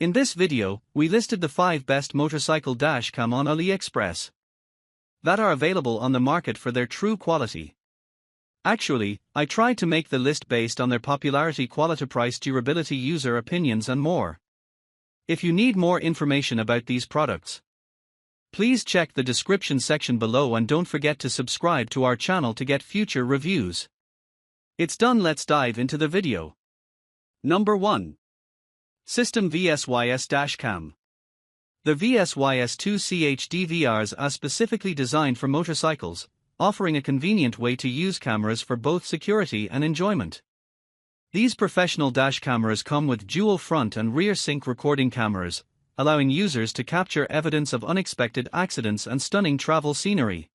In this video, we listed the 5 best motorcycle dash cam on Aliexpress that are available on the market for their true quality. Actually, I tried to make the list based on their popularity, quality, price, durability, user opinions and more. If you need more information about these products, please check the description section below and don't forget to subscribe to our channel to get future reviews. It's done, let's dive into the video. Number 1. SYS VSYS Dash Cam. The VSYS 2CH DVRs are specifically designed for motorcycles, offering a convenient way to use cameras for both security and enjoyment. These professional dash cameras come with dual front and rear sync recording cameras, allowing users to capture evidence of unexpected accidents and stunning travel scenery.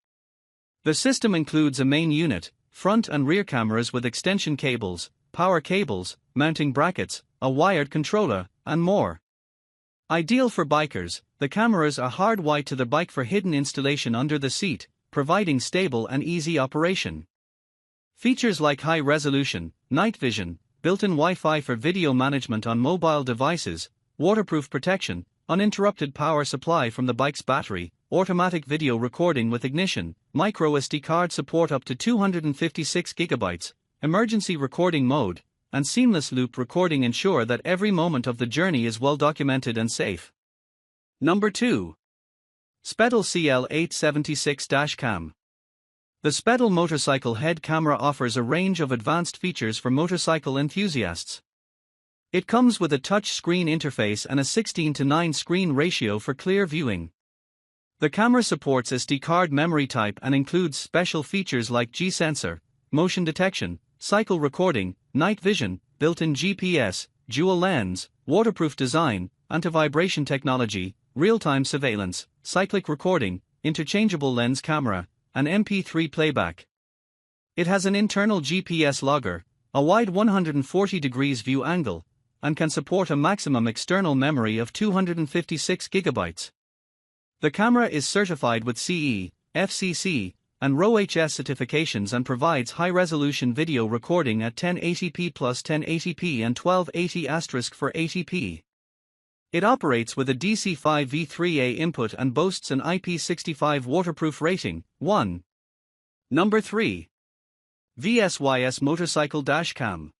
The system includes a main unit, front and rear cameras with extension cables, power cables, mounting brackets, a wired controller, and more. Ideal for bikers, the cameras are hardwired to the bike for hidden installation under the seat, providing stable and easy operation. Features like high resolution, night vision, built-in Wi-Fi for video management on mobile devices, waterproof protection, uninterrupted power supply from the bike's battery, automatic video recording with ignition, micro SD card support up to 256 GB, emergency recording mode, and seamless loop recording ensure that every moment of the journey is well documented and safe. Number 2. Spedal CL876 Dash Cam. The Spedal motorcycle head camera offers a range of advanced features for motorcycle enthusiasts. It comes with a touch screen interface and a 16:9 screen ratio for clear viewing. The camera supports SD card memory type and includes special features like G-sensor, motion detection, cycle recording, night vision, built-in GPS, dual lens, waterproof design, anti-vibration technology, real-time surveillance, cyclic recording, interchangeable lens camera, and MP3 playback. It has an internal GPS logger, a wide 140 degrees view angle, and can support a maximum external memory of 256 GB. The camera is certified with CE, FCC, and RoHS certifications and provides high-resolution video recording at 1080p plus 1080p and 1280*480p. It operates with a DC5 V3A input and boasts an IP65 waterproof rating. 1. Number 3. VSYS Motorcycle Dash Cam.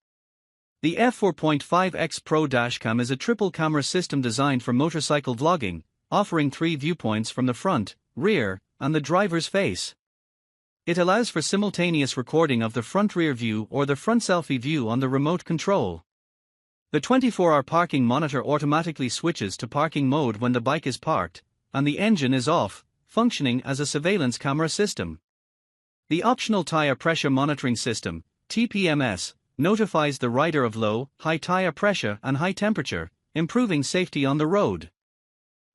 The F4.5X Pro Dash Cam is a triple camera system designed for motorcycle vlogging, offering 3 viewpoints from the front, rear, and the driver's face. It allows for simultaneous recording of the front-rear view or the front selfie view on the remote control. The 24-hour parking monitor automatically switches to parking mode when the bike is parked, and the engine is off, functioning as a surveillance camera system. The optional tire pressure monitoring system, TPMS, notifies the rider of low, high tire pressure and high temperature, improving safety on the road.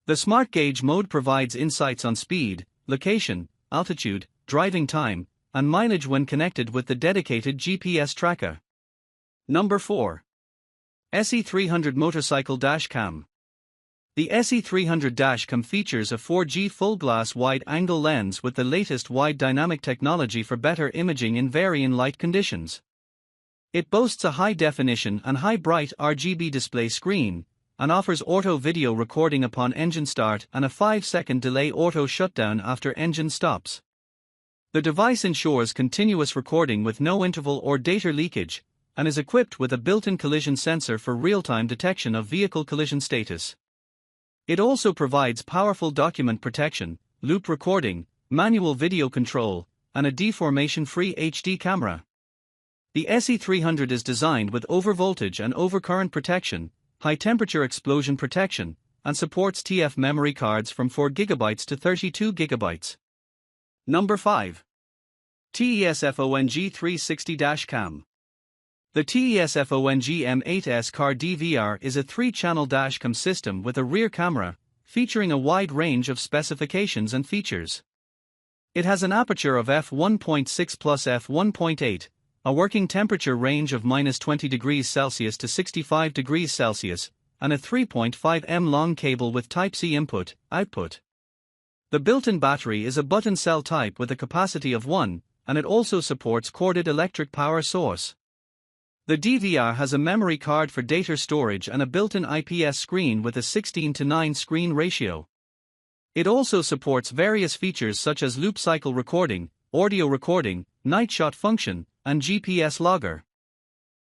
The Smart Gauge mode provides insights on speed, location, altitude, driving time, and mileage when connected with the dedicated GPS tracker. Number 4. SE300 Motorcycle Dash Cam. The SE300 Dash Cam features a 4G full-glass wide-angle lens with the latest wide dynamic technology for better imaging in varying light conditions. It boasts a high-definition and high-bright RGB display screen, and offers auto video recording upon engine start and a 5-second delay auto shutdown after engine stops. The device ensures continuous recording with no interval or data leakage, and is equipped with a built-in collision sensor for real-time detection of vehicle collision status. It also provides powerful document protection, loop recording, manual video control, and a deformation-free HD camera. The SE300 is designed with overvoltage and overcurrent protection, high-temperature explosion protection, and supports TF memory cards from 4 GB to 32 GB. Number 5. TiESFONG 360 Dash Cam. The TiESFONG M8S Car DVR is a 3-channel dashcam system with a rear camera, featuring a wide range of specifications and features. It has an aperture of f1.6 plus f1.8, a working temperature range of -20 degrees Celsius to 65 degrees Celsius, and a 3.5 m long cable with Type-C input/output. The built-in battery is a button cell type with a capacity of 1, and it also supports corded electric power source. The DVR has a memory card for data storage and a built-in IPS screen with a 16:9 screen ratio. It also supports various features such as loop cycle recording, audio recording, night shot function, and GPS logger.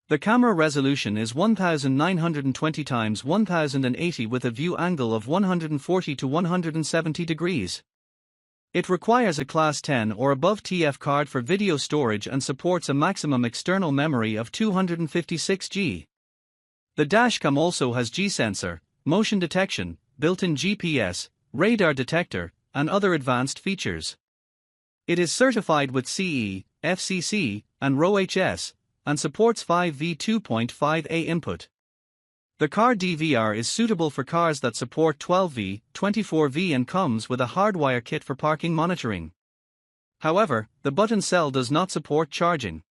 The camera resolution is 1920 x 1080 with a view angle of 140 to 170 degrees. It requires a Class 10 or above TF card for video storage and supports a maximum external memory of 256 GB. The dashcam also has G-sensor, motion detection, built-in GPS, radar detector, and other advanced features. It is certified with CE, FCC, and RoHS, and supports 5V 2.5A input. The car DVR is suitable for cars that support 12V, 24V and comes with a hardwire kit for parking monitoring. However, the button cell does not support charging.